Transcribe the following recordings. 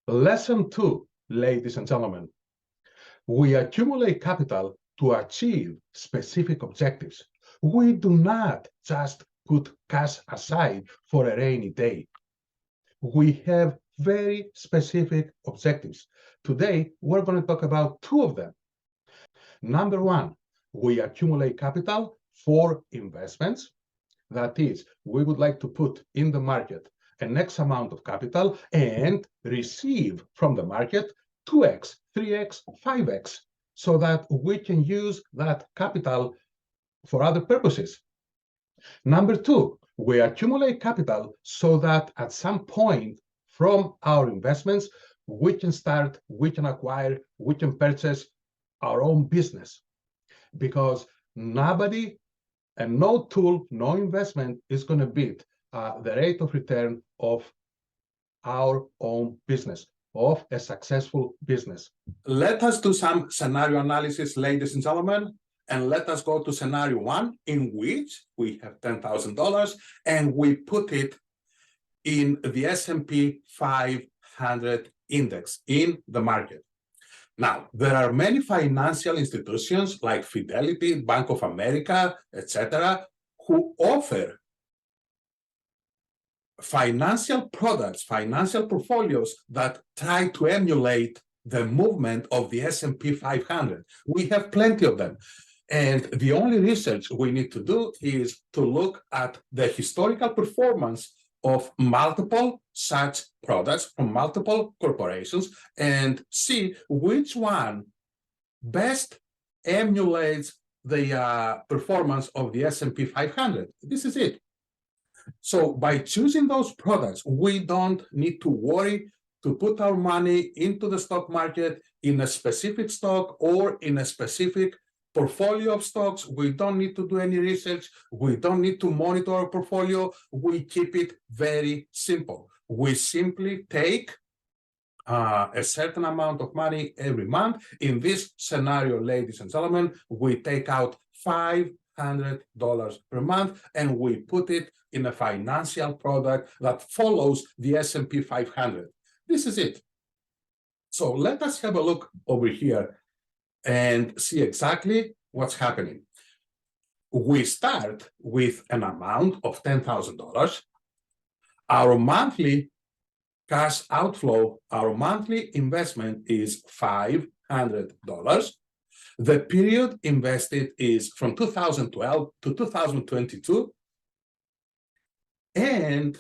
Lesson 2, ladies and gentlemen. We accumulate capital to achieve specific objectives. We do not just put cash aside for a rainy day. We have very specific objectives. Today, we're going to talk about two of them. Number one, we accumulate capital for investments. That is, we would like to put in the market an X amount of capital and receive from the market 2x, 3x, 5x, so that we can use that capital for other purposes. Number two, we accumulate capital so that at some point from our investments, we can start, we can acquire, we can purchase our own business. Because nobody and no tool, no investment is going to beat the rate of return of our own business, of a successful business. Let us do some scenario analysis, ladies and gentlemen, and let us go to scenario 1, in which we have $10,000 and we put it in the S&P 500 index in the market. Now, there are many financial institutions like Fidelity, Bank of America, etc., who offer financial products, financial portfolios that try to emulate the movement of the S&P 500. We have plenty of them. And the only research we need to do is to look at the historical performance of multiple such products from multiple corporations and see which one best emulates the performance of the S&P 500. This is it. So by choosing those products, we don't need to worry to put our money into the stock market in a specific stock or in a specific portfolio of stocks. We don't need to do any research. We don't need to monitor our portfolio. We keep it very simple. We simply take a certain amount of money every month. In this scenario, ladies and gentlemen, we take out $500 per month and we put it in a financial product that follows the S&P 500. This is it. So let us have a look over here and see exactly what's happening. We start with an amount of $10,000. Our monthly cash outflow, our monthly investment is $500. The period invested is from 2012 to 2022. And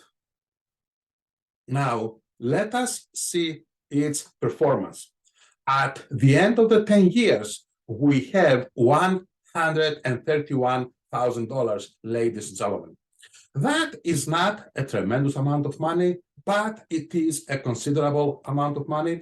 now let us see its performance. At the end of the 10 years, we have $131,000, ladies and gentlemen. That is not a tremendous amount of money, but it is a considerable amount of money.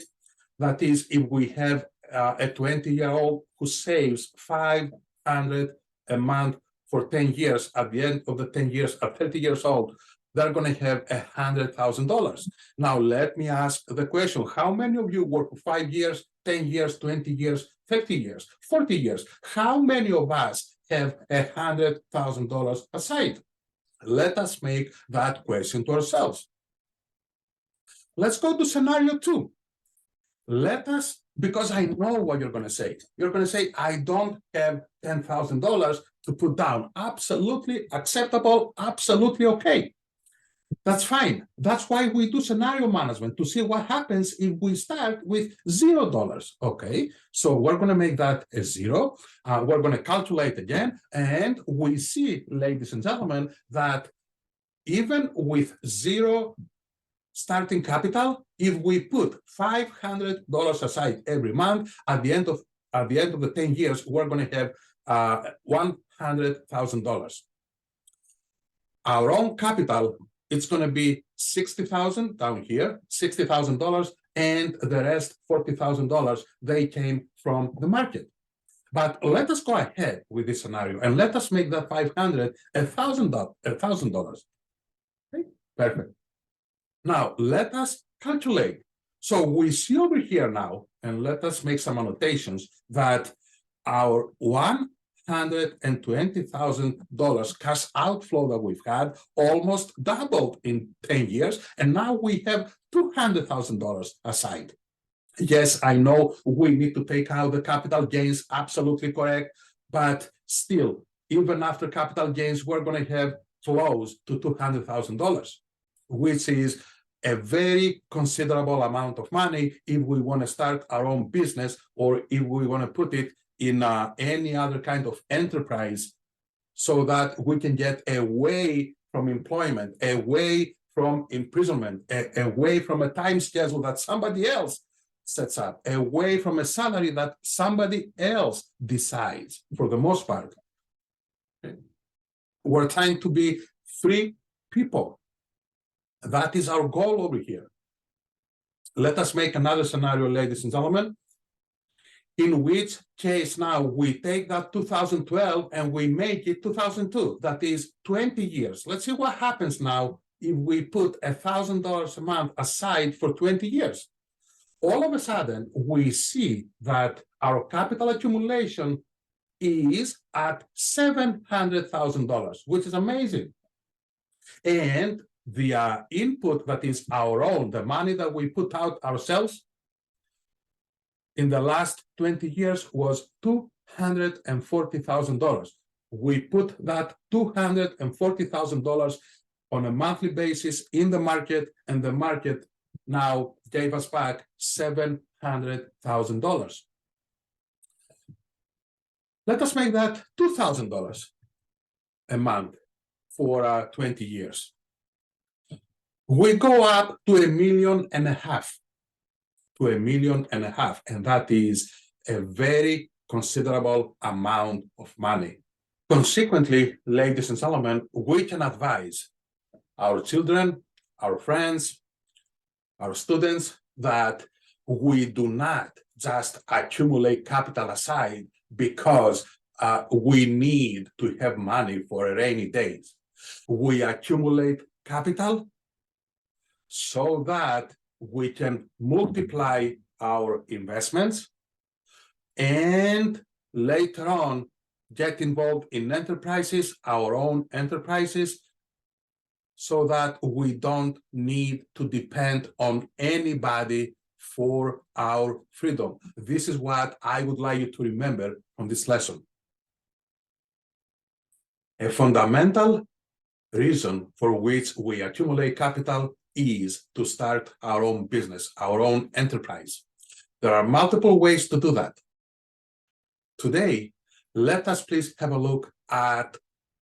That is, if we have a 20-year-old who saves $500 a month for 10 years, at the end of the 10 years, at 30 years old, they're going to have $100,000. Now, let me ask the question, how many of you work for 5 years, 10 years, 20 years, 30 years, 40 years? How many of us have $100,000 aside? Let us make that question to ourselves. Let's go to scenario 2. Let us, because I know what you're going to say. You're going to say, I don't have $10,000 to put down. Absolutely acceptable, absolutely okay. That's fine. That's why we do scenario management, to see what happens if we start with $0. Okay, so we're going to make that a 0. We're going to calculate again, and we see, ladies and gentlemen, that even with 0 starting capital, if we put $500 aside every month, at the end of the 10 years, we're going to have $100,000. Our own capital, it's going to be $60,000 down here, $60,000, and the rest, $40,000, they came from the market. But let us go ahead with this scenario and let us make that $500 $1,000. Okay, perfect. Now let us calculate. So we see over here now, and let us make some annotations, that our $220,000 cash outflow that we've had, almost doubled in 10 years, and now we have $200,000 aside. Yes, I know we need to take out the capital gains, absolutely correct, but still, even after capital gains, we're going to have close to $200,000, which is a very considerable amount of money if we want to start our own business, or if we want to put it in any other kind of enterprise, so that we can get away from employment, away from imprisonment, away from a time schedule that somebody else sets up, away from a salary that somebody else decides, for the most part. Okay. We're trying to be free people. That is our goal over here. Let us make another scenario, ladies and gentlemen, in which case now we take that 2012 and we make it 2002. That is 20 years. Let's see what happens now if we put $1,000 a month aside for 20 years. All of a sudden, we see that our capital accumulation is at $700,000, which is amazing. And the input that is our own, the money that we put out ourselves in the last 20 years was $240,000. We put that $240,000 on a monthly basis in the market, and the market now gave us back $700,000. Let us make that $2,000 a month for 20 years. We go up to $1.5 million, to $1.5 million, and that is a very considerable amount of money. Consequently, ladies and gentlemen, we can advise our children, our friends, our students that we do not just accumulate capital aside because we need to have money for rainy days. We accumulate capital so that we can multiply our investments and later on get involved in enterprises, our own enterprises, so that we don't need to depend on anybody for our freedom. This is what I would like you to remember from this lesson. A fundamental reason for which we accumulate capital is to start our own business, our own enterprise. There are multiple ways to do that. Today, let us please have a look at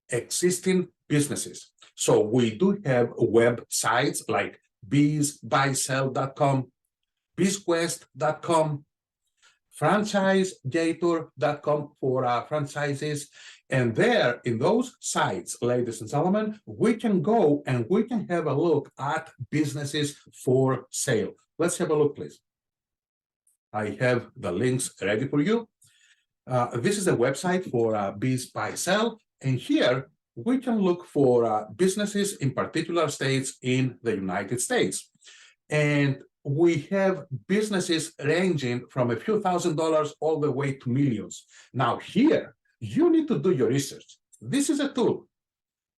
existing businesses. So we do have websites like bizbuysell.com, bizquest.com, franchisegator.com for franchises. And there, in those sites, ladies and gentlemen, we can go and we can have a look at businesses for sale. Let's have a look, please. I have the links ready for you. This is a website for Biz Buy Sell, and here we can look for businesses in particular states in the United States. And we have businesses ranging from a few $1,000s all the way to millions. Now here, you need to do your research. This is a tool.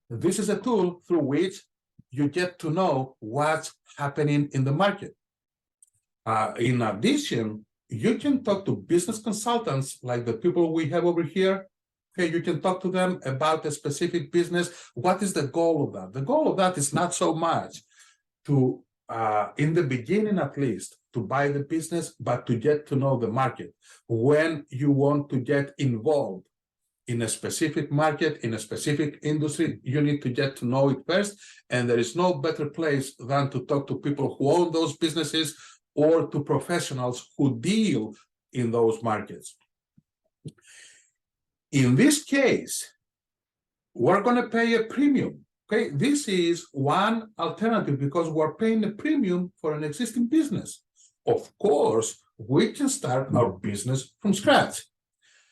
This is a tool through which you get to know what's happening in the market. In addition, you can talk to business consultants like the people we have over here. Okay, you can talk to them about a specific business. What is the goal of that? The goal of that is not so much to, in the beginning at least, to buy the business, but to get to know the market. When you want to get involved in a specific market, in a specific industry, you need to get to know it first. And there is no better place than to talk to people who own those businesses or to professionals who deal in those markets. In this case, we're going to pay a premium. Okay, this is one alternative because we're paying a premium for an existing business. Of course, we can start our business from scratch.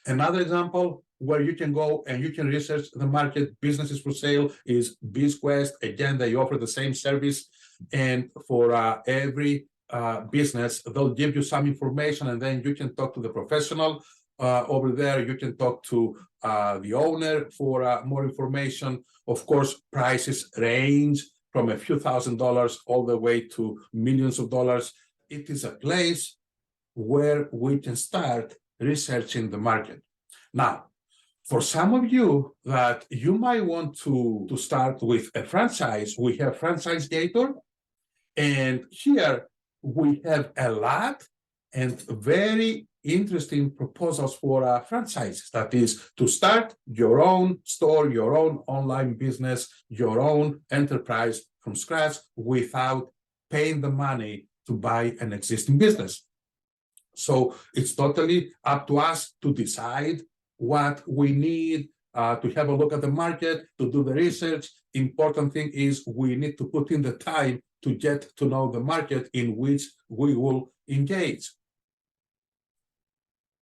Another example where you can go and you can research the market, businesses for sale, is BizQuest. Again, they offer the same service, and for every business, they'll give you some information, and then you can talk to the professional over there. You can talk to the owner for more information. Of course, prices range from a few $1,000s all the way to millions of dollars. It is a place where we can start researching the market. Now, for some of you that you might want to start with a franchise, we have Franchise Gator, and here we have a lot and very interesting proposals for franchises. That is to start your own store, your own online business, your own enterprise from scratch without paying the money to buy an existing business. So it's totally up to us to decide what we need, to have a look at the market, to do the research. Important thing is we need to put in the time to get to know the market in which we will engage.